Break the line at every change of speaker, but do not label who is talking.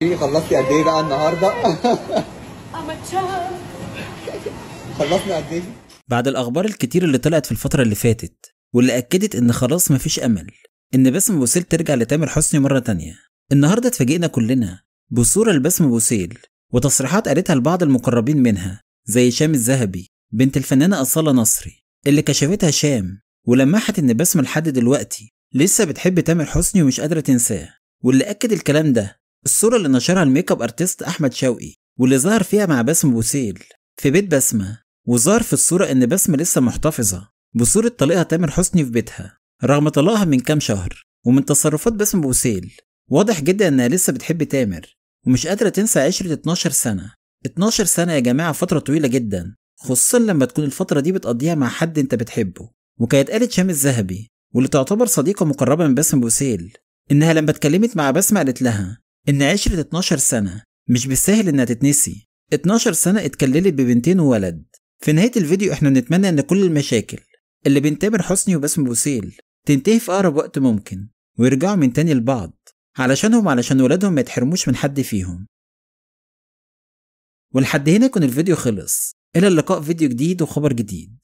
خلصتي قد ايه بقى النهارده؟ خلصنا قد ايه؟
بعد الأخبار الكتير اللي طلعت في الفترة اللي فاتت واللي أكدت إن خلاص مفيش أمل إن باسم بوسيل ترجع لتامر حسني مرة تانية، النهاردة اتفاجئنا كلنا بصورة لباسم بوسيل وتصريحات قالتها لبعض المقربين منها زي شام الذهبي بنت الفنانة أصالة نصري اللي كشفتها شام ولمحت إن باسم لحد دلوقتي لسه بتحب تامر حسني ومش قادرة تنساه. واللي أكد الكلام ده الصورة اللي نشرها الميك اب ارتست أحمد شوقي واللي ظهر فيها مع باسم بوسيل في بيت بسمة، وظهر في الصورة إن بسمة لسه محتفظة بصورة طليقها تامر حسني في بيتها رغم طلاقها من كام شهر. ومن تصرفات بسمة بوسيل واضح جدا إنها لسه بتحب تامر ومش قادرة تنسى عشرة 12 سنة. 12 سنة يا جماعة فترة طويلة جدا، خصوصا لما تكون الفترة دي بتقضيها مع حد انت بتحبه. وكانت قالت شام الذهبي واللي تعتبر صديقة مقربة من بسمة بوسيل إنها لما اتكلمت مع بسمة قالت لها إن عشرة 12 سنة مش بالسهل إنها تتنسي. 12 سنة اتكللت ببنتين وولد. في نهاية الفيديو احنا بنتمنى ان كل المشاكل اللي بين تامر حسني وباسم بوسيل تنتهي في اقرب وقت ممكن ويرجعوا من تاني لبعض علشانهم علشان ولادهم ما يتحرموش من حد فيهم. ولحد هنا يكون الفيديو خلص، الى اللقاء في فيديو جديد وخبر جديد.